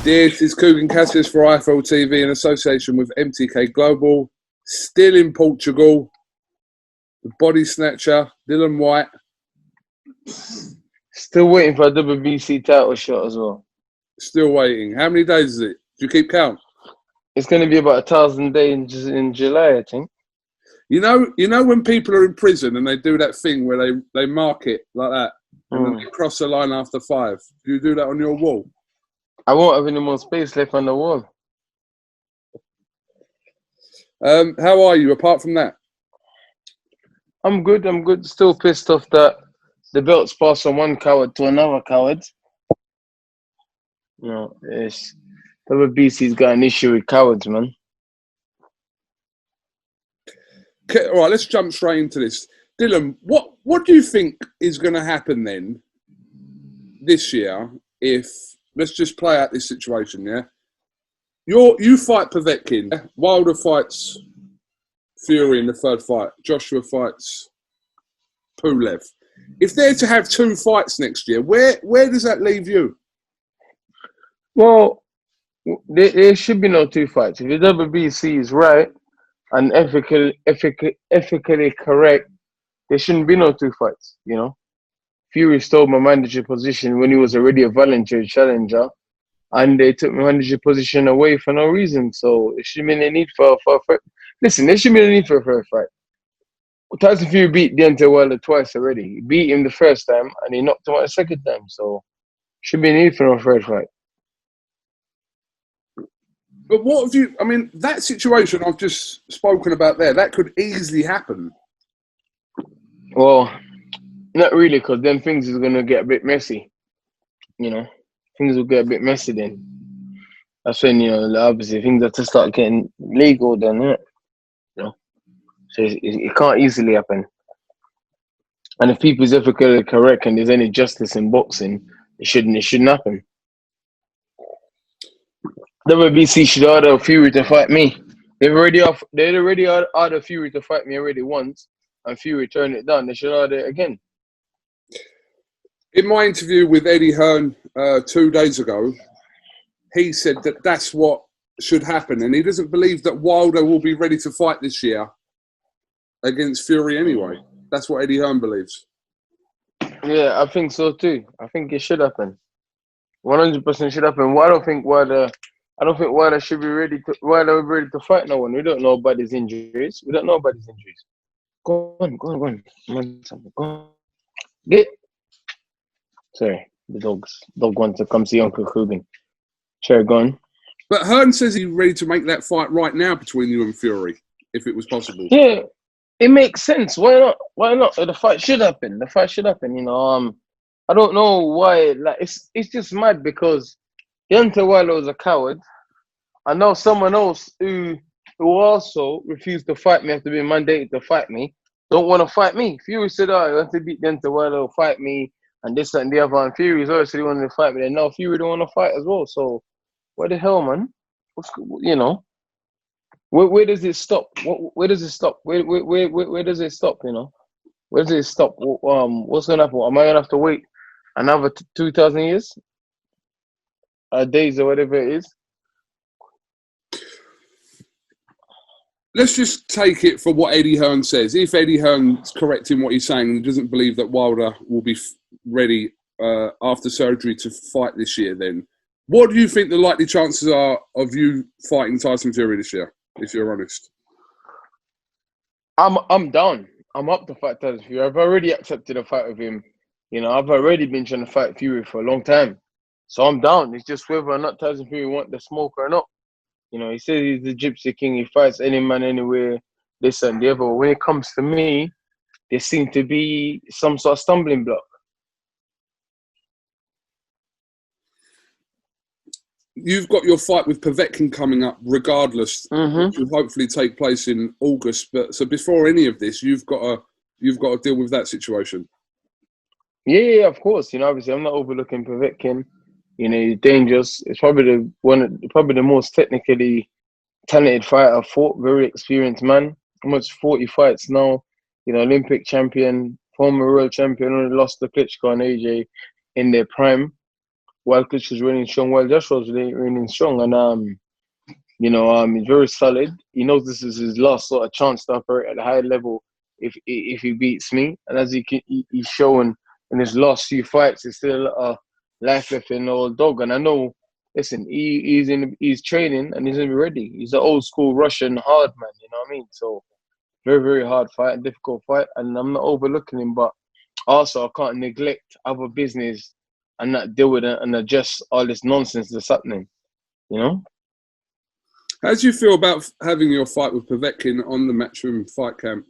This is KUGAN CASSIUS for IFL TV in association with MTK Global. Still in Portugal. The body snatcher, Dillian Whyte. Still waiting for a WBC title shot as well. Still waiting. How many days is it? Do you keep count? It's going to be about 1,000 days in July, I think. You know when people are in prison and they do that thing where they mark it like that and then they cross the line after 5. Do you do that on your wall? I won't have any more space left on the wall. How are you apart from that? I'm good. I'm good. Still pissed off that the belt's passed from one coward to another coward. No, it's WBC's got an issue with cowards, man. Okay, all right, let's jump straight into this. Dillian, what do you think is going to happen then this year if, let's just play out this situation, yeah? You fight Povetkin, yeah? Wilder fights Fury in the third fight, Joshua fights Pulev. If they're to have 2 fights next year, where does that leave you? Well, there should be no 2 fights. If the WBC is right and ethically correct, there shouldn't be no 2 fights, you know? Fury stole my manager position when he was already a voluntary challenger, and they took my manager position away for no reason. So there shouldn't be any need for a fight. Listen, there shouldn't be any need for a third fight. Tyson Fury beat Deontay Wilder twice already. He beat him the first time, and he knocked him out the second time. So should be a need for no third fight. But what have you, I mean, that situation I've just spoken about there, that could easily happen. Well, not really, because then things is going to get a bit messy. You know, things will get a bit messy then. That's when, you know, obviously things have to start getting legal then, innit? You know? So it can't easily happen. And if people's ethically correct and there's any justice in boxing, it shouldn't happen. WBC should order Fury to fight me. They already ordered Fury to fight me already once, and Fury turned it down. They should order it again. In my interview with Eddie Hearn 2 days ago, he said that that's what should happen, and he doesn't believe that Wilder will be ready to fight this year against Fury anyway. That's what Eddie Hearn believes. Yeah, I think so too. I think it should happen. 100% should happen. Well, I don't think Wilder should be ready to fight no one. We don't know about his injuries. Go on. Go on. Get. Sorry, the dog wants to come see Uncle KUGAN. Sure, go on. But Hearn says he's ready to make that fight right now between you and Fury, if it was possible. Yeah, it makes sense. Why not? The fight should happen. You know, I don't know why. Like, it's just mad because Deontay Wilder was a coward. I know someone else who also refused to fight me after being mandated to fight me. Don't want to fight me. Fury said, "Oh, I want to beat Deontay Wilder, fight me." And this and the other, and Fury's obviously wanted to fight me. And now Fury don't want to fight as well. So, what the hell, man? You know, where does it stop? Where does it stop? Where does it stop? You know, where does it stop? What's gonna happen? Am I gonna have to wait another 2,000 years, days or whatever it is? Let's just take it for what Eddie Hearn says. If Eddie Hearn's correct in what he's saying and doesn't believe that Wilder will be ready after surgery to fight this year, then what do you think the likely chances are of you fighting Tyson Fury this year, if you're honest? I'm down. I'm up to fight Tyson Fury. I've already accepted a fight with him. You know, I've already been trying to fight Fury for a long time. So I'm down. It's just whether or not Tyson Fury want the smoke or not. You know, he says he's the Gypsy King. He fights any man, anywhere, this and the other. When it comes to me, there seems to be some sort of stumbling block. You've got your fight with Povetkin coming up regardless, which will hopefully take place in August. But so before any of this, you've got to deal with that situation. Yeah, of course. You know, obviously I'm not overlooking Povetkin. You know, he's dangerous. It's probably the most technically talented fighter I've fought. Very experienced man. Almost 40 fights now. You know, Olympic champion, former world champion. Only lost to Klitschko and AJ in their prime. while Chris was running strong, while Joshua was running strong, and he's very solid. He knows this is his last sort of chance to operate at a high level if he beats me, and as he's shown in his last few fights, there's still a lot of life left in the old dog. And I know, listen, he's training and he's gonna be ready. He's an old school Russian hard man, you know what I mean? So very, very hard fight, difficult fight, and I'm not overlooking him, but also I can't neglect other business and not deal with it and adjust all this nonsense that's happening, you know? How do you feel about having your fight with Povetkin on the Matchroom Fight Camp?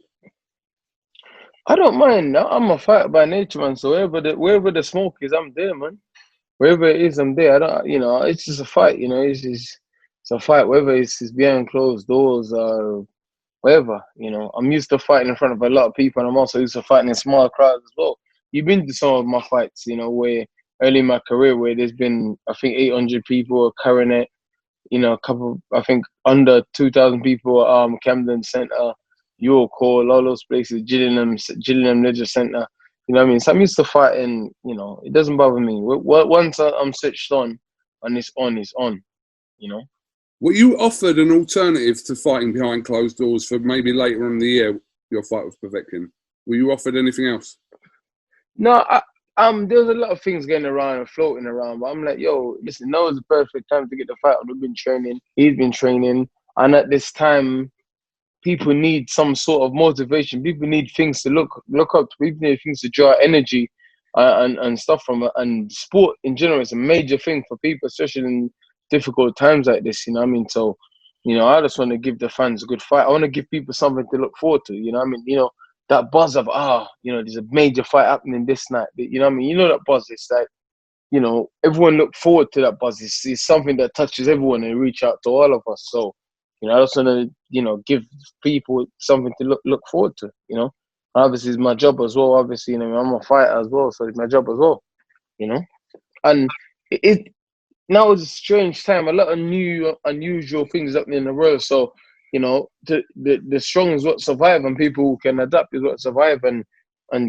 I don't mind. I'm a fighter by nature, man. So wherever the smoke is, I'm there, man. Wherever it is, I'm there. I don't, it's just a fight. It's a fight. Whether it's behind closed doors or whatever. I'm used to fighting in front of a lot of people, and I'm also used to fighting in small crowds as well. You've been to some of my fights, where early in my career, where there's been, I think, 800 people, Coronet, a couple, I think, under 2,000 people, Camden Centre, Call, all those places, Gillingham Leisure Centre. You know what I mean? So I'm used to fighting, it doesn't bother me. Once I'm switched on, and it's on, Were you offered an alternative to fighting behind closed doors for maybe later on in the year, your fight with Povetkin? Were you offered anything else? No, there's a lot of things getting around and floating around, but I'm like, yo, listen, now is the perfect time to get the fight on. We've been training, he's been training, and at this time, people need some sort of motivation. People need things to look up to. People need things to draw energy and stuff from it. And sport in general is a major thing for people, especially in difficult times like this. You know what I mean? So, I just want to give the fans a good fight. I want to give people something to look forward to. You know what I mean? That buzz of there's a major fight happening this night. You know what I mean? That buzz. It's like, everyone look forward to that buzz. It's something that touches everyone and reach out to all of us. So, I just want to, give people something to look forward to, Obviously, it's my job as well. Obviously, I'm a fighter as well, so it's my job as well, And now it's a strange time. A lot of new, unusual things happening in the world. So, the strong is what survive, and people who can adapt is what survive and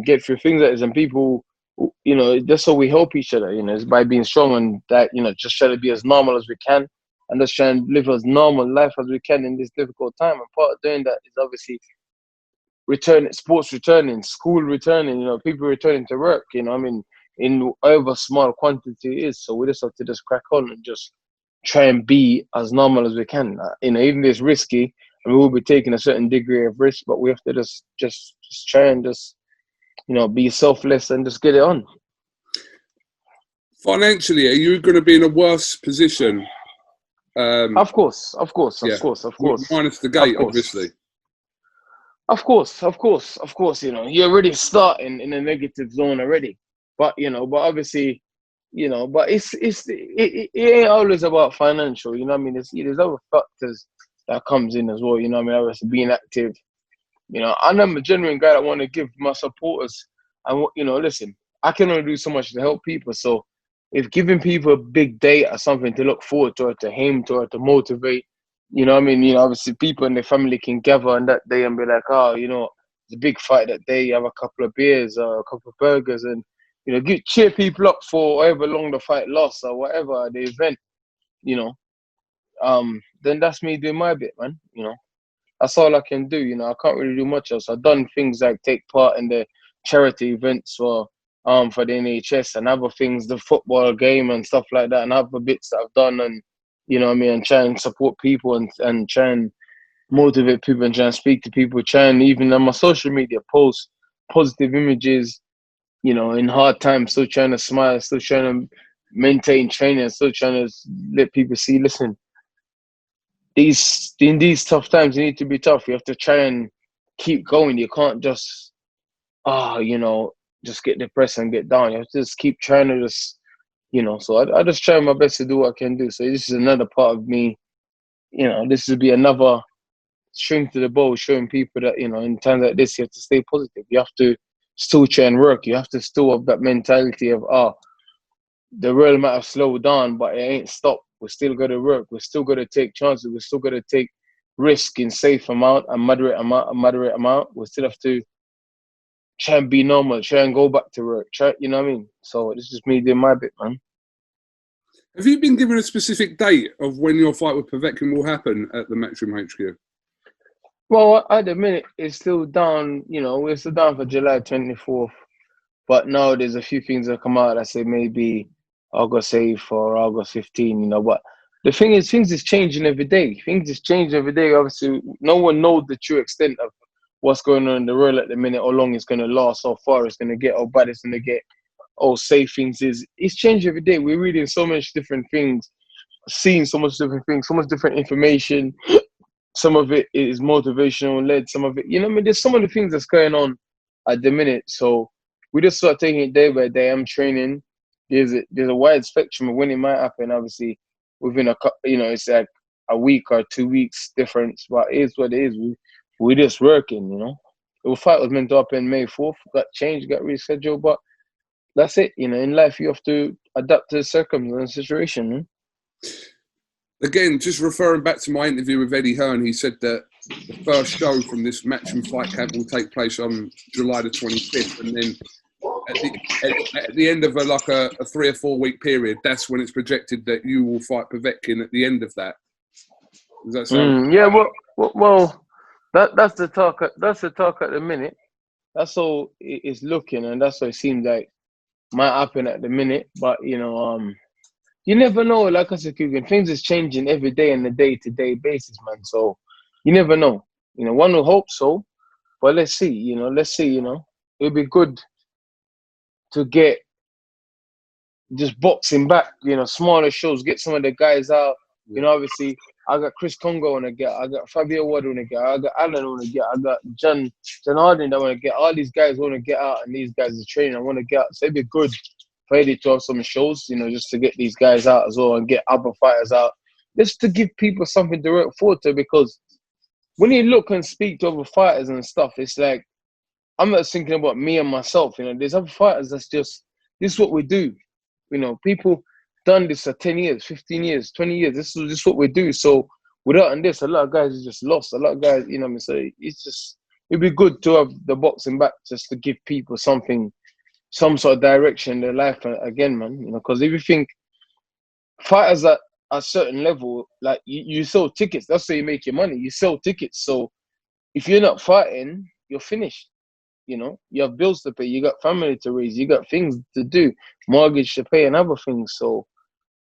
get through things like this. And people, that's how we help each other, it's by being strong and that, just try to be as normal as we can. And just try and live as normal life as we can in this difficult time. And part of doing that is obviously sports returning, school returning, people returning to work, in however small quantity it is. So we just have to just crack on and just try and be as normal as we can. Even if it's risky, and we will be taking a certain degree of risk, but we have to just try and just, be selfless and just get it on. Financially, are you going to be in a worse position? Of course. Minus the gate, obviously. Of course. You're already starting in a negative zone already. But obviously, but it ain't always about financial. You know what I mean? There's other factors that comes in as well. You know what I mean? Obviously, being active. And I'm a genuine guy that want to give my supporters. And listen, I can only do so much to help people. So if giving people a big date or something to look forward to, or to aim to, or to motivate, you know what I mean? Obviously people in their family can gather on that day and be like, it's a big fight that day. You have a couple of beers or a couple of burgers and, cheer people up for however long the fight lasts or whatever the event, then that's me doing my bit, man. That's all I can do. I can't really do much else. I've done things like take part in the charity events for the NHS and other things, the football game and stuff like that, and other bits that I've done, and and try and support people and try and motivate people and try and speak to people, try and even on my social media post positive images, in hard times, still trying to smile, still trying to maintain training, still trying to let people see, listen, in these tough times, you need to be tough. You have to try and keep going. You can't just, just get depressed and get down. You have to just keep trying to just, so I just try my best to do what I can do. So this is another part of me, this will be another string to the bow, showing people that, in times like this, you have to stay positive. You have to still try and work. You have to still have that mentality of, the world might have slowed down, but it ain't stopped. We still got to work. We still got to take chances. We still got to take risk in safe amount and moderate amount. We still have to try and be normal. Try and go back to work. You know what I mean? So it's just me doing my bit, man. Have you been given a specific date of when your fight with Povetkin will happen at the Matchroom HQ? Well, at the minute, it's still down, we're still down for July 24th. But now there's a few things that come out that say maybe August 8th or August 15th, But the thing is, things is changing every day. Things is changing every day. Obviously, no one knows the true extent of what's going on in the world at the minute, how long it's going to last, how far it's going to get, how bad it's going to get, how safe things is. It's changing every day. We're reading so much different things, seeing so much different things, so much different information. Some of it is motivational led. Some of it, there's some of the things that's going on at the minute. So we just start taking it day by day. I'm training. There's a wide spectrum of when it might happen. Obviously, within it's like a week or 2 weeks difference. But it is what it is. We're just working. The fight was meant to happen May 4th. Got changed, got rescheduled. But that's it. In life, you have to adapt to the circumstances and situation. Again, just referring back to my interview with Eddie Hearn, he said that the first show from this Matchroom fight camp will take place on July the 25th, and then at the end of a 3 or 4 week period, that's when it's projected that you will fight Povetkin at the end of that. Does that sound? Yeah. Well, that's the talk. That's the talk at the minute. That's how it's looking, and that's what it seems like might happen at the minute. But you never know. Like I said, KUGAN, things is changing every day on a day-to-day basis, man. So you never know. One will hope so, but let's see. Let's see. It'd be good to get just boxing back. Smaller shows. Get some of the guys out. Obviously, I got Chris Congo on the get. I got Fabio Ward on the get. I got Alan on the get. I got John Harden that want to get. All these guys want to get out, and these guys are training. I want to get out. So it'd be good for Eddie to have some shows, just to get these guys out as well and get other fighters out, just to give people something to look forward to. Because when you look and speak to other fighters and stuff, it's like I'm not thinking about me and myself. There's other fighters that's just this is what we do. People done this for 10 years, 15 years, 20 years. This is just what we do. So without this, a lot of guys are just lost. A lot of guys, so it'd be good to have the boxing back just to give people something. Some sort of direction in their life again, man. Because if you think fighters at a certain level, like you sell tickets, that's how you make your money. You sell tickets. So if you're not fighting, you're finished. You have bills to pay, you got family to raise, you got things to do, mortgage to pay and other things. So,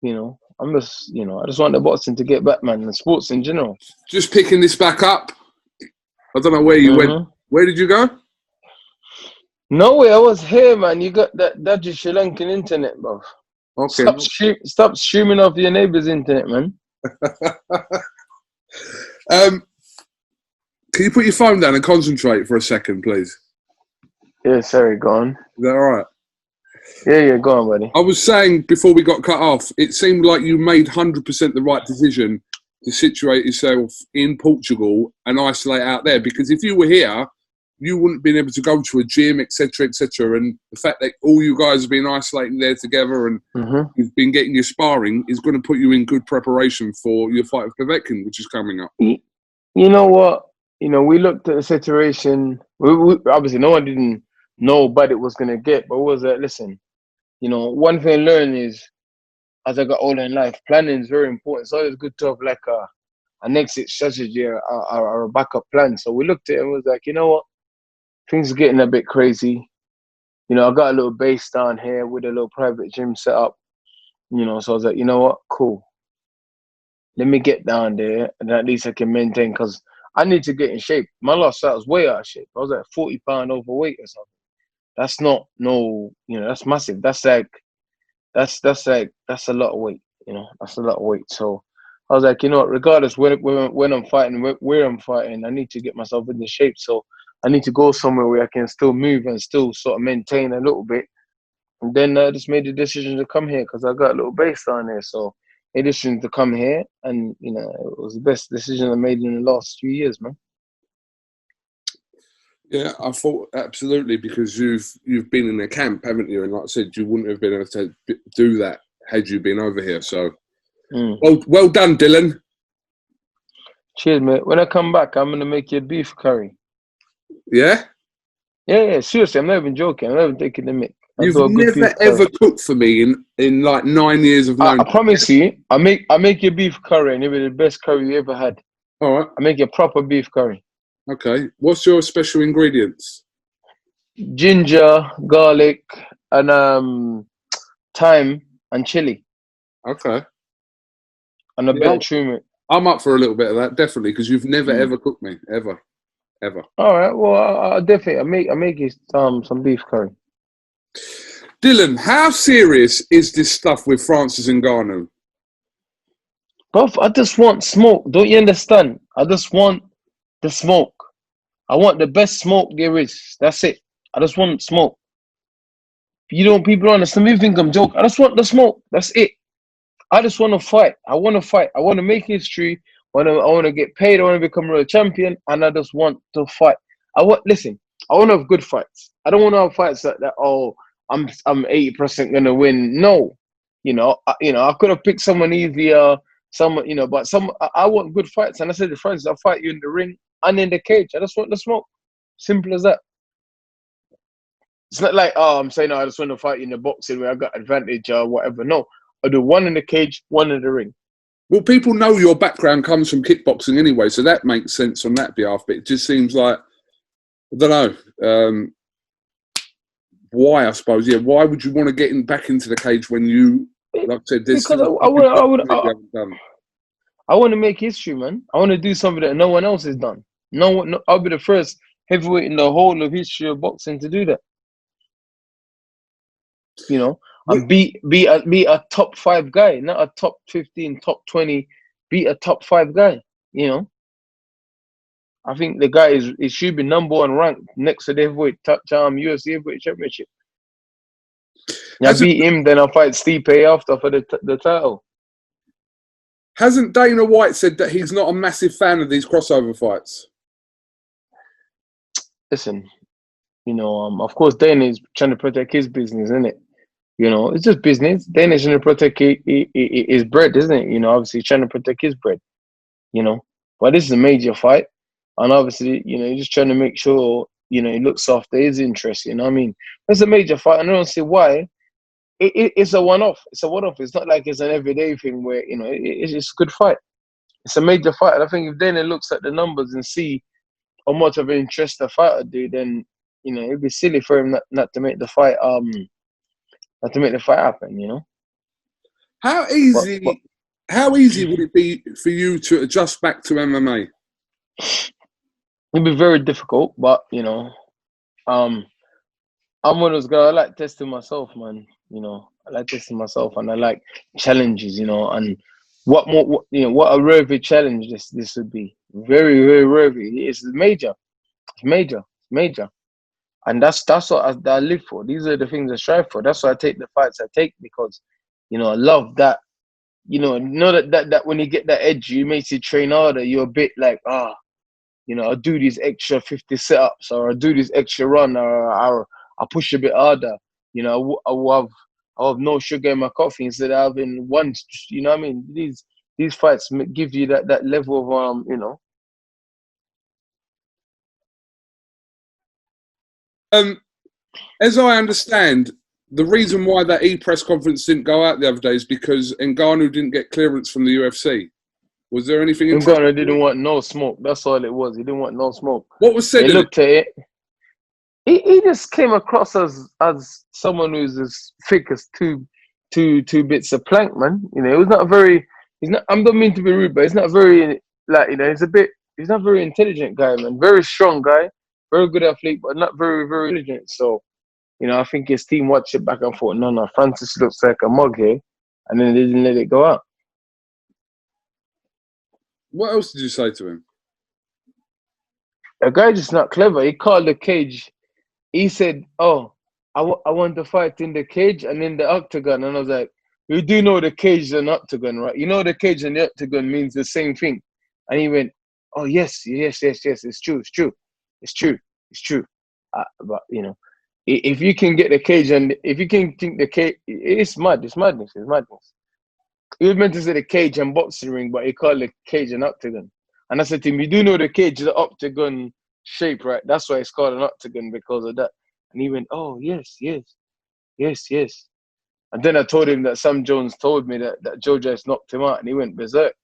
I'm just, I just want the boxing to get back, man, and sports in general. Just picking this back up. I don't know where you went. Where did you go? No way, I was here, man. You got that dodgy Sri Lankan internet, bro. Okay. Stop streaming off your neighbour's internet, man. Can you put your phone down and concentrate for a second, please? Yeah, sorry, go on. Is that all right? Yeah, go on, buddy. I was saying before we got cut off, it seemed like you made 100% the right decision to situate yourself in Portugal and isolate out there. Because if you were here, you wouldn't have been able to go to a gym, etc., etc. And the fact that all you guys have been isolating there together and you've been getting your sparring is going to put you in good preparation for your fight with Povetkin, which is coming up. You know what? We looked at the situation. We obviously, no one didn't know what it was going to get, but it was listen, one thing I learned is, as I got older in life, planning is very important. So it's good to have like an exit strategy or a backup plan. So we looked at it and was like, you know what? Things are getting a bit crazy. I got a little base down here with a little private gym set up. So I was like, you know what? Cool. Let me get down there and at least I can maintain, because I need to get in shape. My last fight was way out of shape. I was like 40 pound overweight or something. That's not that's massive. That's a lot of weight. That's a lot of weight. So I was like, regardless when I'm fighting, where I'm fighting, I need to get myself into shape. So I need to go somewhere where I can still move and still sort of maintain a little bit. And then I just made the decision to come here because I got a little base down there. So a decision to come here, and it was the best decision I made in the last few years, man. Yeah, I thought absolutely, because you've been in a camp, haven't you? And like I said, you wouldn't have been able to do that had you been over here. So, well done, Dylan. Cheers, mate. When I come back, I'm gonna make you a beef curry. Yeah? Yeah. Seriously, I'm not even joking. I'm not even taking the mic. I You've do a good never beef curry. ever cooked for me in like 9 years of knowing I promise you, I make your beef curry and it'll be the best curry you ever had. you. All right. I make a proper beef curry. Okay. What's your special ingredients? Ginger, garlic, and thyme and chili Okay. and a Yeah, bit of turmeric. I'm up for a little bit of that, definitely, because you've never Mm. ever cooked me ever, ever. All right. Well, I definitely I make you some beef curry. Dylan, how serious is this stuff with Francis Ngannou? Bro, I just want smoke. Don't you understand? I just want the smoke. I want the best smoke there is. That's it. I just want smoke. You don't people don't understand. You think I'm joking. I just want the smoke. That's it. I just want to fight. I want to fight. I want to make history. I want to get paid. I want to become a real champion. And I just want to fight. Listen, I want to have good fights. I don't want to have fights that oh, I'm 80% gonna win. No. I could have picked someone easier, but I want good fights. And I said to friends, I'll fight you in the ring and in the cage. I just want the smoke. Simple as that. It's not like, oh, I'm saying, I just want to fight you in the boxing where I got advantage or whatever. No, I do one in the cage, one in the ring. Well, people know your background comes from kickboxing anyway, so that makes sense on that behalf. But it just seems like, I don't know, why, I suppose. Yeah, why would you want to get back into the cage when you, like I said, this Because I want to make history, man. I want to do something that no one else has done. No, I'll be the first heavyweight in the whole of history of boxing to do that. And be a top 5 guy, not a top 15, top 20. Be a top 5 guy. I think the guy is should be number 1 ranked next to the heavyweight UFC heavyweight championship. I beat him, then I fight Stipe after for the title. Hasn't Dana White said that he's not a massive fan of these crossover fights? Listen, of course Dana is trying to protect his business, isn't it? It's just business. Dana's trying to protect his bread, isn't it? Obviously he's trying to protect his bread. But this is a major fight, and obviously, he's just trying to make sure he looks after his interests. I mean, it's a major fight, and I don't see why. It's a one-off. It's a one-off. It's not like it's an everyday thing where it's a good fight. It's a major fight, and I think if Dana looks at the numbers and see how much of an interest the fighter do, then it'd be silly for him not to make the fight happen. How easy would it be for you to adjust back to MMA? It'd be very difficult, but I'm one of those guys. I like testing myself, man. I like testing myself, and I like challenges. And what a worthy challenge this would be. Very, very worthy. It's major. It's major. And that's what I live for. These are the things I strive for. That's why I take the fights I take, because I love that. That when you get that edge, you makes you train harder. You're a bit like, I'll do these extra 50 sit-ups, or I'll do this extra run, or I'll push a bit harder. I'll have no sugar in my coffee instead of having one. I mean? These fights give you that level of As I understand, the reason why that press conference didn't go out the other day is because Ngannou didn't get clearance from the UFC. Was there anything? Ngannou didn't want no smoke. That's all it was. He didn't want no smoke. What was said? He looked at it. He just came across as someone who's as thick as two bits of plank, man. It was not very. He's not. I don't mean to be rude, but he's not very he's not very intelligent guy, man. Very strong guy, very good athlete, but not very, very intelligent. So, I think his team watched it back and forth. No, Francis looks like a mug here, and then they didn't let it go out. What else did you say to him? The guy just not clever. He called the cage. He said, "Oh, I want to fight in the cage and in the octagon." And I was like, "You do know the cage and octagon, right? You know the cage and the octagon means the same thing." And he went, "Oh, yes. It's true. But if you can get the cage and if you can think the cage, it's madness. He was meant to say the cage and boxing ring, but he called the cage an octagon. And I said to him, you do know the cage is the octagon shape, right? That's why it's called an octagon, because of that. And he went, oh, yes. Yes, yes. And then I told him that Sam Jones told me that Joe Joyce knocked him out, and he went berserk.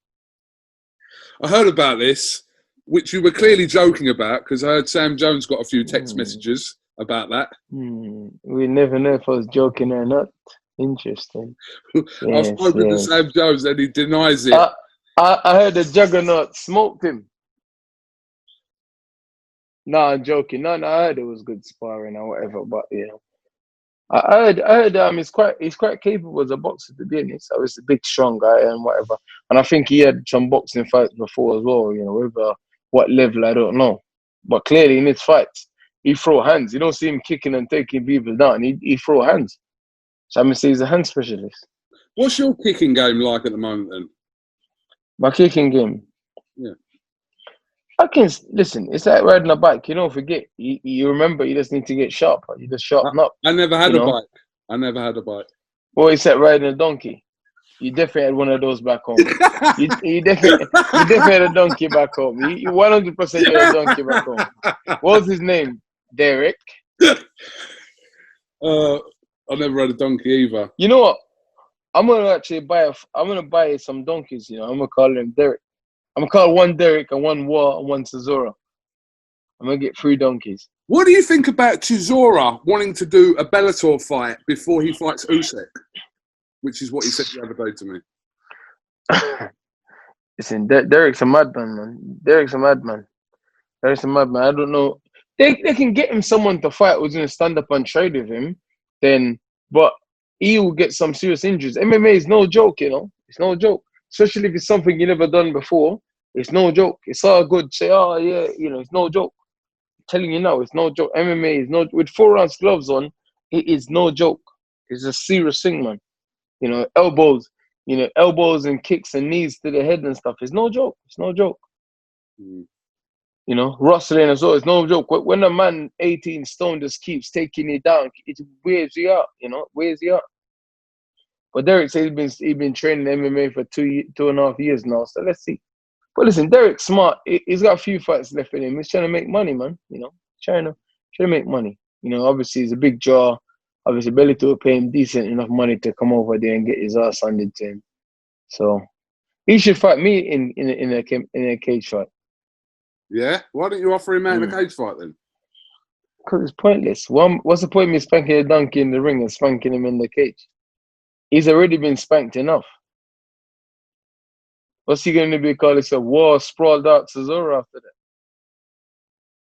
I heard about this, which you were clearly joking about, because I heard Sam Jones got a few text messages about that. We never know if I was joking or not. Interesting. I've spoken to Sam Jones and he denies it. I heard the Juggernaut smoked him. No, I'm joking. No, I heard it was good sparring or whatever, but you know, I heard he's quite capable as a boxer, to be honest. So he's a big, strong guy and whatever. And I think he had some boxing fights before as well. You know, with what level I don't know, but clearly in his fights he throw hands. You don't see him kicking and taking people down. He throw hands. So I'm gonna say he's a hand specialist. What's your kicking game like at the moment then? My kicking game. Yeah. I can listen. It's like riding a bike. You don't forget. You remember. You just need to get sharper. You just sharpen up. I never had a bike. I never had a bike. Well, it's like riding a donkey. You definitely had one of those back home. you definitely had a donkey back home. You 100% had a donkey back home. What was his name? Derek. I never had a donkey either. You know what? I'm gonna actually buy some donkeys. You know, I'm gonna call him Derek. I'm gonna call one Derek and one War and one Cesura. I'm gonna get 3 donkeys. What do you think about Chisora wanting to do a Bellator fight before he fights Usyk? Which is what he said the other day to me. Listen, Derek's a madman, man. Derek's a madman. I don't know. They can get him someone to fight who's gonna stand up and trade with him, but he will get some serious injuries. MMA is no joke, you know. It's no joke. Especially if it's something you never done before. It's no joke. It's all good. Say, oh yeah, you know, it's no joke. I'm telling you now, it's no joke. MMA is no, with 4-ounce gloves on, it is no joke. It's a serious thing, man. You know, elbows and kicks and knees to the head and stuff. It's no joke. It's no joke. You know, rustling as well. It's no joke. When a man 18 stone just keeps taking it down, it wears you out. You know, wears you out. But Derek says he's been training MMA for 2.5 years now. So let's see. But listen, Derek's smart. He's got a few fights left in him. He's trying to make money, man. You know, trying to make money. You know, obviously he's a big draw. Obviously, Bellator will pay him decent enough money to come over there and get his ass handed to him. So he should fight me in a cage fight. Yeah? Why don't you offer him out in a cage fight then? Because it's pointless. What's the point of me spanking a donkey in the ring and spanking him in the cage? He's already been spanked enough. What's he going to be called? It's a war sprawled out Cesaro after that.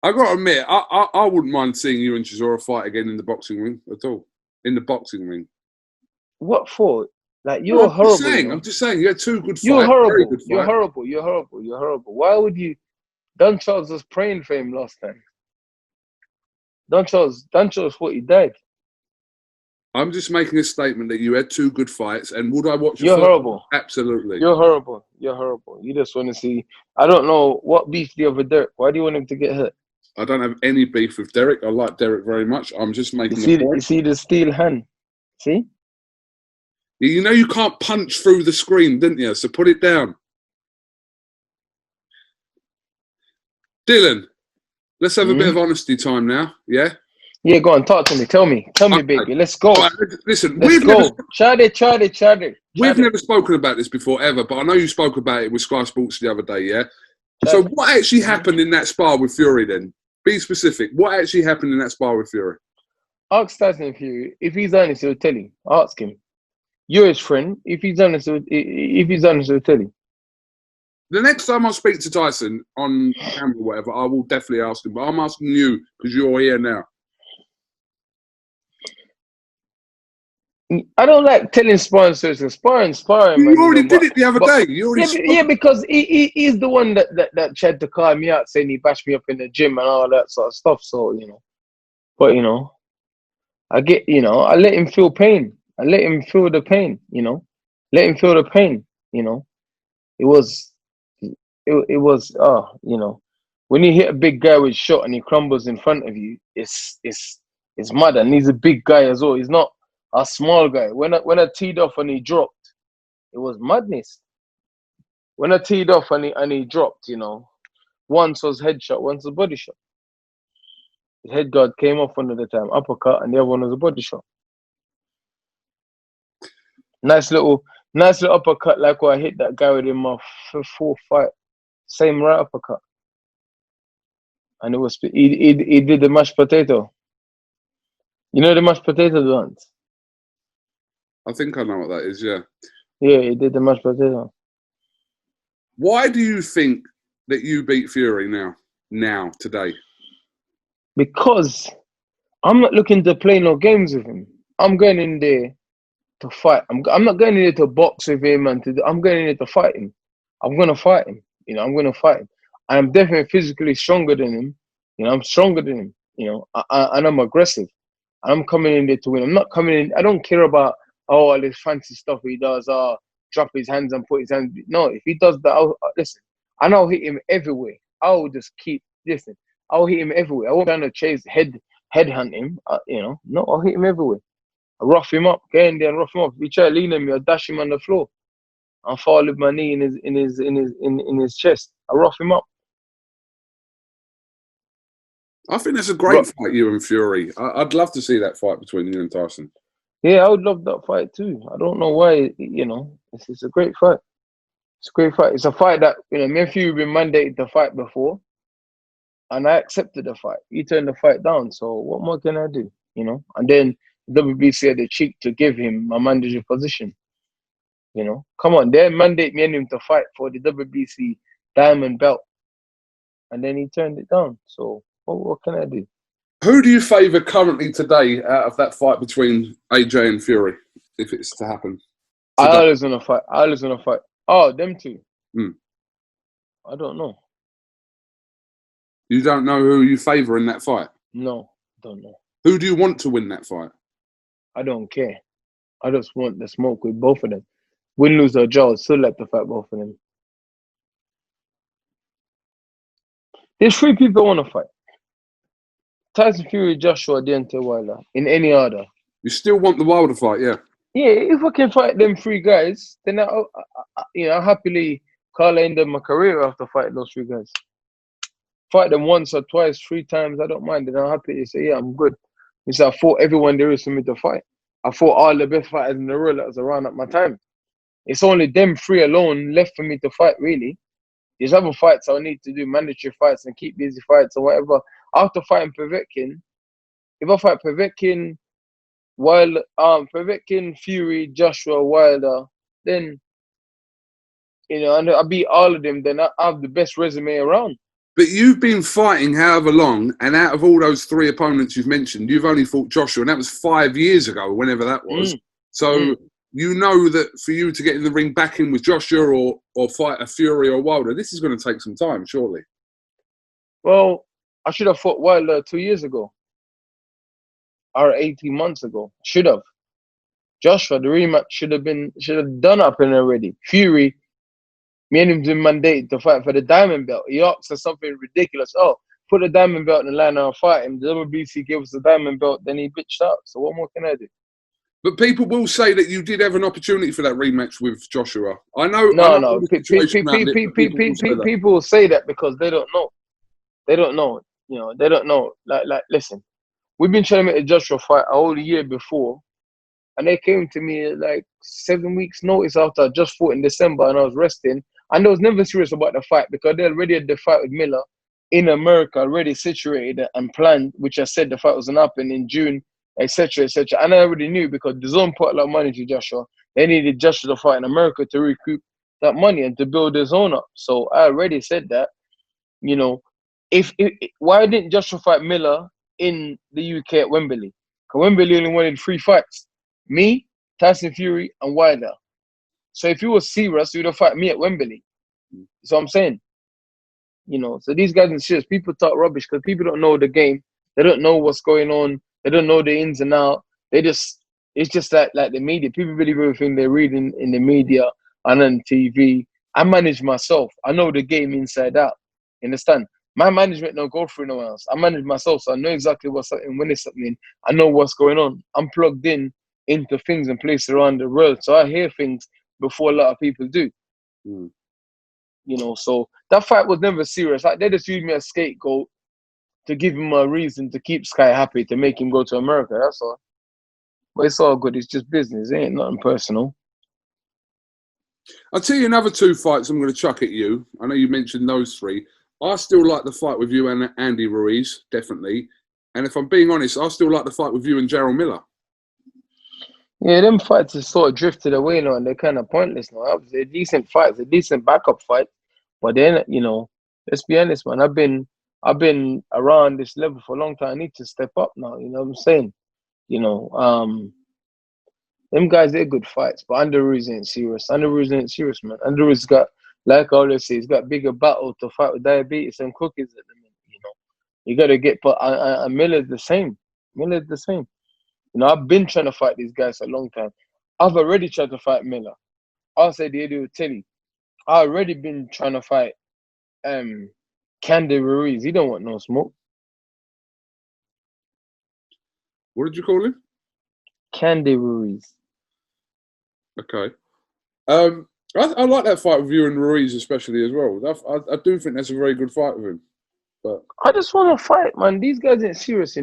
I got to admit, I wouldn't mind seeing you and Chisora fight again in the boxing ring at all. In the boxing ring. What for? Like, you're horrible. I'm just saying, you had 2 good fights. You're horrible. Good You're horrible. You're horrible. You're horrible. Why would you? Don Charles was praying for him last time. Don Charles thought he died. I'm just making a statement that you had 2 good fights, and would I watch You're horrible. Absolutely. You're horrible. You're horrible. You just want to see. I don't know what beef do you have with Derek. Why do you want him to get hurt? I don't have any beef with Derek. I like Derek very much. I'm just making a point. You see the steel hand? See? You know you can't punch through the screen, didn't you? So put it down. Dylan, let's have a bit of honesty time now, yeah? Yeah, go on, talk to me. Tell me, baby. Let's go. Right, listen, we've never spoken about this before ever, but I know you spoke about it with Sky Sports the other day, yeah? So what actually happened in that spar with Fury then? Be specific. What actually happened in that spar with Fury? Ask Tyson Fury. If he's honest, he'll tell you. Ask him. You're his friend. If he's honest, he'll tell you. The next time I speak to Tyson on camera or whatever, I will definitely ask him. But I'm asking you because you're here now. I don't like telling sponsors to sparring. You already did it the other day. Because he's the one that tried to call me out, saying he bashed me up in the gym and all that sort of stuff. So but I let him feel pain. I let him feel the pain. Let him feel the pain. It was when you hit a big guy with shot and he crumbles in front of you, it's mad. And he's a big guy as well. He's not a small guy. When I teed off and he dropped, it was madness. When I teed off and he dropped, once was headshot, once was body shot. His head guard came off one at the time, uppercut, and the other one was a body shot. Nice little uppercut, like what I hit that guy with in my fourth fight. Same right uppercut, and it was he did the mashed potato. You know the mashed potato dance? I think I know what that is, yeah. Yeah, he did the mashed potato. Why do you think that you beat Fury today? Because I'm not looking to play no games with him. I'm going in there to fight. I'm not going in there to box with him I'm going in there to fight him. I'm gonna fight him. I'm gonna fight him. I'm definitely physically stronger than him. I'm stronger than him. And I'm aggressive. And I'm coming in there to win. I'm not coming in. I don't care about all this fancy stuff he does. Drop his hands and put his hands. No, if he does that, listen. And I'll hit him everywhere. I'll just listen. I'll hit him everywhere. I won't trying to chase headhunt him. No, I'll hit him everywhere. I rough him up, get in there and rough him up. If he try to lean on me, I'll dash him on the floor. I'll fall with my knee in his chest. I rough him up. I think that's a great fight, you and Fury. I'd love to see that fight between you and Tyson. Yeah, I would love that fight too. I don't know why, it's a great fight. It's a great fight. It's a fight that, me and Fury have been mandated to fight before. And I accepted the fight. He turned the fight down. So what more can I do? And then WBC had the cheek to give him a manager position. Come on, they mandate me and him to fight for the WBC diamond belt. And then he turned it down. So what can I do? Who do you favour currently today out of that fight between AJ and Fury, if it's to happen? I always want to fight. Oh, them two. I don't know. You don't know who you favour in that fight? No, don't know. Who do you want to win that fight? I don't care. I just want the smoke with both of them. Win, lose, or draw, I'd still like to fight both of them. There's three people I want to fight. Tyson Fury, Joshua, Deontay Wilder, in any order. You still want the Wilder fight, yeah? Yeah, if I can fight them three guys, then I'll happily call end of my career after fighting those three guys. Fight them once or twice, 3 times, I don't mind. And I'm happy to say, yeah, I'm good. I fought everyone there is for me to fight. I fought all the best fighters in the world that was around at my time. It's only them 3 alone left for me to fight, really. There's other fights I'll need to do, mandatory fights and keep busy fights or whatever. After fighting Povetkin, if I fight Povetkin, Fury, Joshua, Wilder, then, and I beat all of them, then I have the best resume around. But you've been fighting however long, and out of all those 3 opponents you've mentioned, you've only fought Joshua, and that was 5 years ago, whenever that was. So you know that for you to get in the ring back in with Joshua or fight a Fury or Wilder, this is going to take some time, surely. Well, I should have fought Wilder 2 years ago. Or 18 months ago. Should have. Joshua, the rematch should have done up and already. Fury, me and him been mandated to fight for the diamond belt. He asked for something ridiculous. Oh, put the diamond belt in the line and I'll fight him. The WBC gave us the diamond belt, then he bitched out. So what more can I do? But people will say that you did have an opportunity for that rematch with Joshua. I know. No. People will say that because they don't know. They don't know. They don't know. Like, listen, we've been trying to make a Joshua fight a whole year before. And they came to me like 7 weeks notice after I just fought in December and I was resting. And I was never serious about the fight because they already had the fight with Miller in America, already situated and planned, which I said the fight was going to happen in June, etc., etc. And I already knew because the zone put a lot of money to Joshua. They needed Joshua to fight in America to recoup that money and to build his own up. So I already said that, why didn't Joshua fight Miller in the UK at Wembley? Because Wembley only wanted 3 fights. Me, Tyson Fury, and Wilder. So if he was serious, he would have fought me at Wembley. So I'm saying, so these guys are serious. People talk rubbish because people don't know the game. They don't know what's going on. They don't know the ins and outs. It's just like the media. People believe everything they read in the media and on TV. I manage myself. I know the game inside out. You understand? My management don't go through no one else. I manage myself, so I know exactly what's happening, when it's happening. I know what's going on. I'm plugged in into things and places around the world. So I hear things before a lot of people do. So that fight was never serious. They just used me as scapegoat to give him a reason to keep Sky happy, to make him go to America. That's all. But it's all good. It's just business. It ain't nothing personal. I'll tell you another 2 fights I'm going to chuck at you. I know you mentioned those 3. I still like the fight with you and Andy Ruiz, definitely. And if I'm being honest, I still like the fight with you and Jarrell Miller. Yeah, them fights have sort of drifted away now, and they're kind of pointless now. Obviously, they're decent fights, a decent backup fight, but then let's be honest, man. I've been around this level for a long time. I need to step up now. You know what I'm saying? Them guys, they're good fights, but Andy Ruiz ain't serious. Andy Ruiz ain't serious, man. Andy Ruiz got, like I always say, he's got bigger battle to fight with diabetes and cookies at the minute. You got to get, but Miller's the same. Miller's the same. I've been trying to fight these guys for a long time. I've already tried to fight Miller. I'll say the idiot with Teddy. I already been trying to fight Candy Ruiz. He don't want no smoke. What did you call him? Candy Ruiz. Okay. I like that fight with you and Ruiz especially as well. I do think that's a very good fight with him. But I just want to fight, man. These guys ain't serious,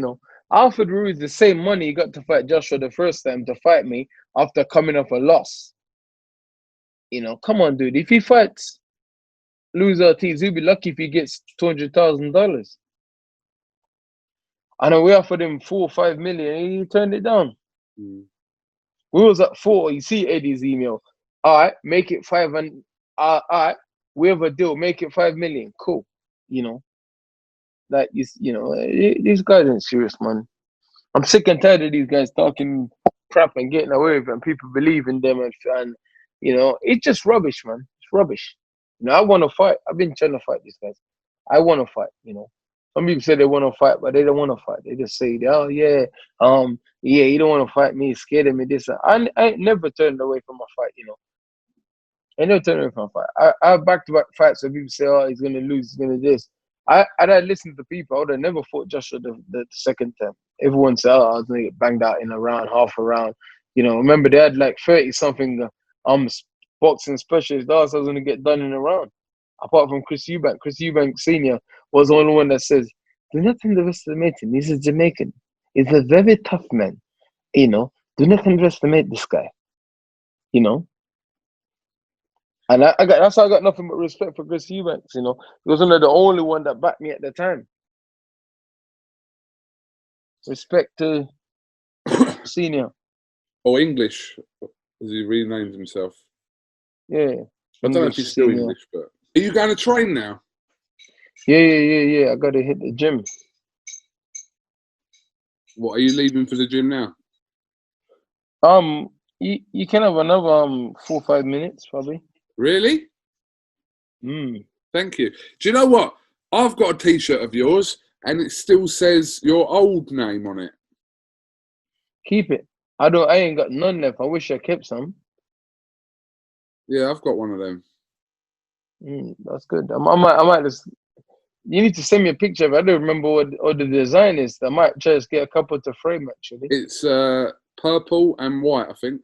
I offered Ruiz the same money he got to fight Joshua the first time to fight me after coming off a loss. Come on, dude. If he fights Luis Ortiz, he'll be lucky if he gets $200,000. I know we offered him 4 or 5 million, and he turned it down. We was at 4. You see Eddie's email. All right, make it 5, and all right, we have a deal. Make it 5 million. Cool. These guys ain't serious, man. I'm sick and tired of these guys talking crap and getting away with it, and people believe in them, and it's just rubbish, man. It's rubbish. I want to fight. I've been trying to fight these guys. I want to fight. Some people say they want to fight, but they don't want to fight. They just say, "Oh yeah, you don't want to fight me. Scared of me." This, I ain't never turned away from a fight. I never turned away from a fight. I have back-to-back fights where people say, "Oh, he's gonna lose. He's gonna this." I'd listen to people. I would have never fought Joshua the second time. Everyone said, "Oh, I was gonna get banged out in a round, half a round." Remember they had like 30-something boxing specialists. I was gonna get done in a round. Apart from Chris Eubank. Chris Eubank Senior was the only one that says, "Do not underestimate him. He's a Jamaican. He's a very tough man. Do not underestimate this guy." And that's why I got nothing but respect for Chris Eubanks. He was one of the only one that backed me at the time. Respect to Senior. Or English, as he renamed himself. Yeah. I don't know if he's still English, but are you going to train now? Yeah. I got to hit the gym. What, are you leaving for the gym now? You can have another 4 or 5 minutes probably. Really? Thank you. Do you know what? I've got a T-shirt of yours, and it still says your old name on it. Keep it. I ain't got none left. I wish I kept some. Yeah, I've got one of them. That's good. I might just. You need to send me a picture of it. I don't remember what the design is. I might just get a couple to frame actually. It's purple and white, I think.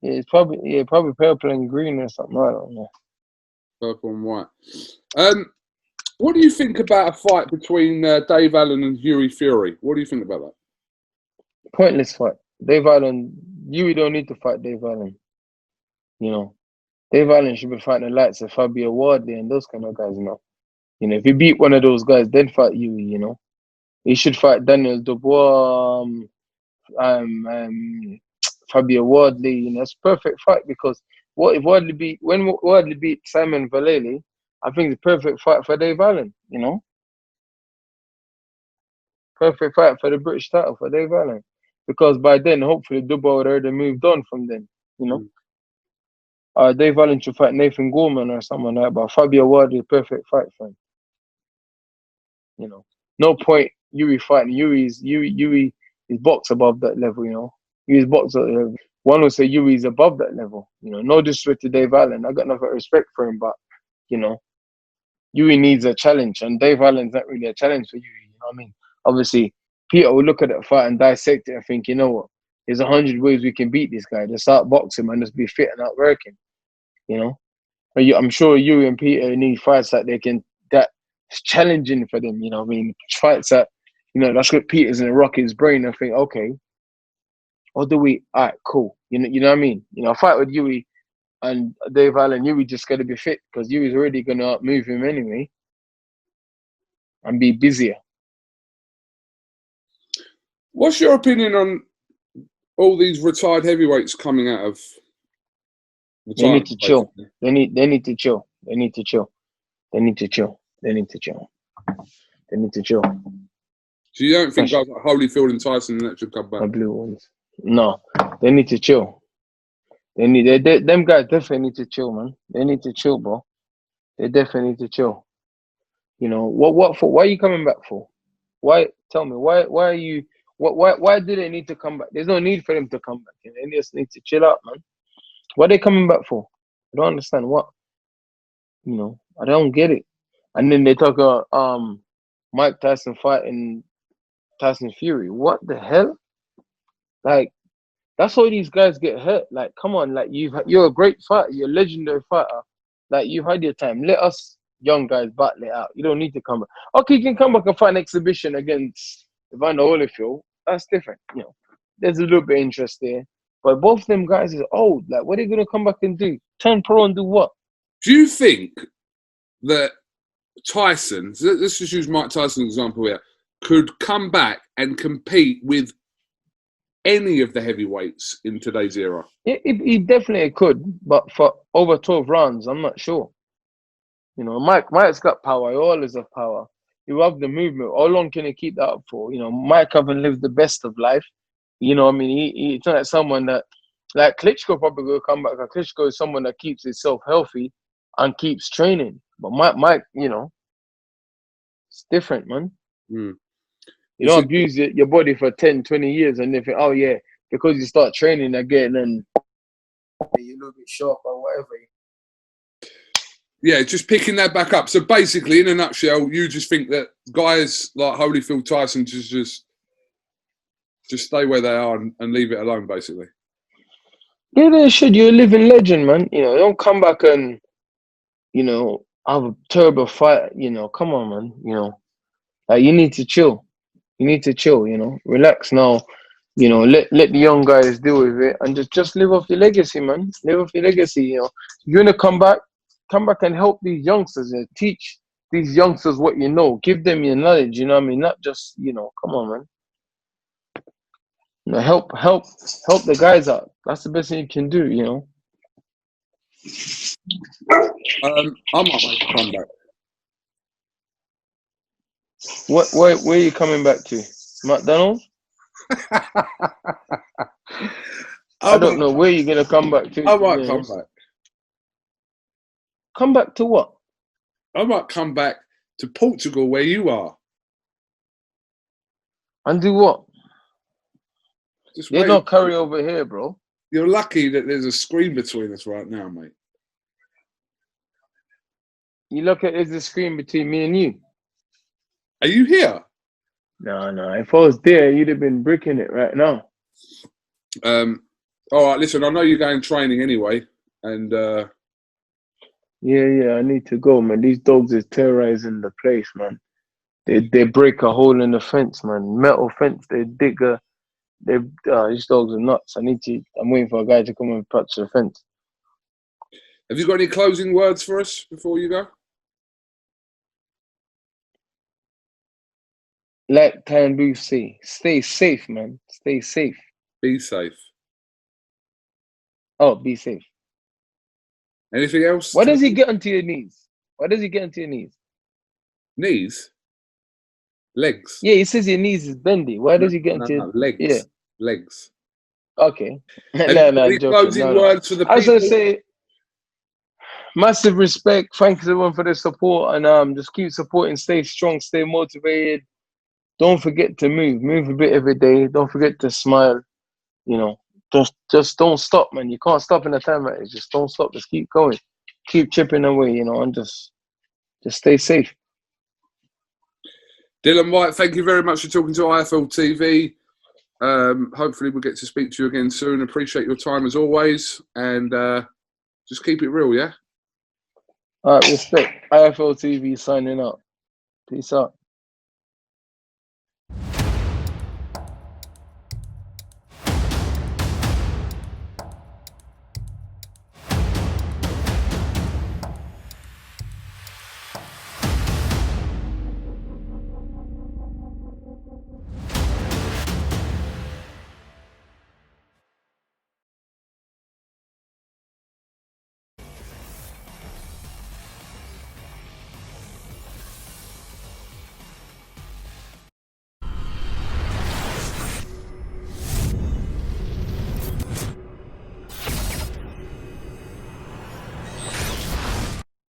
Yeah, it's probably purple and green or something. I don't know. Purple and white. What do you think about a fight between Dave Allen and Hughie Fury? What do you think about that? Pointless fight. Dave Allen, Hughie don't need to fight Dave Allen. Dave Allen should be fighting the likes of Fabio Wardley and those kind of guys, if he beat one of those guys, then fight Hughie, He should fight Daniel Dubois, Fabio Wardley, it's a perfect fight because when Wardley beat Simon Vallely, I think it's a perfect fight for Dave Allen, Perfect fight for the British title for Dave Allen. Because by then, hopefully, Dubois would already moved on from then, Dave Allen should fight Nathan Gorman or someone like that, but Fabio Wardley, perfect fight for him. No point Hughie fighting. Hughie is box above that level, Hughie's box at that level. One would say Hughie's above that level, No disrespect to Dave Allen. I got nothing respect for him, but, Hughie needs a challenge, and Dave Allen's not really a challenge for Hughie, you know what I mean? Obviously, Peter will look at that fight and dissect it and think, you know what? There's 100 ways we can beat this guy. Just outbox him and just be fit and outwork him, I'm sure Hughie and Peter need fights that's challenging for them, you know what I mean? Fights that, that's what Peter's in the rock his brain and think, okay, what do we, all right, cool. You know what I mean? A fight with Hughie, And Dave Allen, you were just got to be fit because you was already going to move him anyway and be busier. What's your opinion on all these retired heavyweights coming out of They need retirement? to chill. They need to chill. They need to chill. They need to chill. They need to chill. They need to chill. So you don't think guys like Holyfield and Tyson and that should come back? The blue ones. No, they need to chill. Them guys definitely need to chill, man. They need to chill, bro. They definitely need to chill. You know what for? Why are you coming back for? Why? Tell me why are you? Why do they need to come back? There's no need for them to come back. You know? They just need to chill out, man. What are they coming back for? I don't understand what. You know, I don't get it. And then they talk about Mike Tyson fighting Tyson Fury. What the hell? Like, that's why these guys get hurt. Like, come on, like you're a great fighter, you're a legendary fighter. Like, you've had your time. Let us young guys battle it out. You don't need to come back. Okay, you can come back and fight an exhibition against Evander Holyfield. That's different. You know, there's a little bit of interest there. But both of them guys is old. Like, what are they gonna come back and do? Turn pro and do what? Do you think that Tyson, let's just use Mike Tyson as an example here, could come back and compete with any of the heavyweights in today's era? He definitely could, but for over 12 rounds, I'm not sure. You know, Mike's got power. He always have power. You have the movement. How long can he keep that up for? You know, Mike haven't lived the best of life. You know, I mean, it's not like someone that, like Klitschko probably will come back. Klitschko is someone that keeps himself healthy and keeps training. But Mike, you know, it's different, man. Mm. You don't abuse your body for 10, 20 years and then think, oh, yeah, because you start training again and you're a little bit sharp or whatever. Yeah, just picking that back up. So basically, in a nutshell, you just think that guys like Holyfield, Tyson just stay where they are and leave it alone, basically. Yeah, they should. You're a living legend, man. You know, don't come back and, you know, have a terrible fight. You know, come on, man. You know, like, you need to chill. You need to chill, you know. Relax now. You know, let the young guys deal with it and just live off your legacy, man. Live off your legacy, you know. You're gonna come back and help these youngsters and teach these youngsters what you know. Give them your knowledge, you know what I mean? Not just, you know, come on, man. You know, help the guys out. That's the best thing you can do, you know. I might make a comeback. Where are you coming back to? McDonald's? I don't know where you're gonna come back to. I might come back. Come back to what? I might come back to Portugal, where you are. And do what? Just There's no curry over here, bro. You're lucky that there's a screen between us right now, mate. You look at there's a screen between me and you. Are you here? No. If I was there, you'd have been bricking it right now. All right, listen, I know you're going training anyway, and yeah, I need to go, man. These dogs is terrorizing the place, man. They break a hole in the fence, man. Metal fence. They dig a. These dogs are nuts. I'm waiting for a guy to come and patch the fence. Have you got any closing words for us before you go? Like Tandu say, stay safe, man. Stay safe. Be safe. Oh, be safe. Anything else? Why does he get onto your knees? Why does he get onto your knees? Knees? Legs? Yeah, he says your knees is bendy. Why does he get onto your legs? Yeah. Legs. Okay. Any closing words for the people? I was going to say, massive respect. Thanks everyone for the support, and just keep supporting. Stay strong. Stay motivated. Don't forget to move a bit every day. Don't forget to smile. You know, just don't stop, man. You can't stop in a time like this. Just don't stop. Just keep going. Keep chipping away, you know, and just stay safe. Dillian Whyte, thank you very much for talking to IFL TV. Hopefully we'll get to speak to you again soon. Appreciate your time as always, and just keep it real, yeah? All right, respect. IFL TV signing out. Peace out.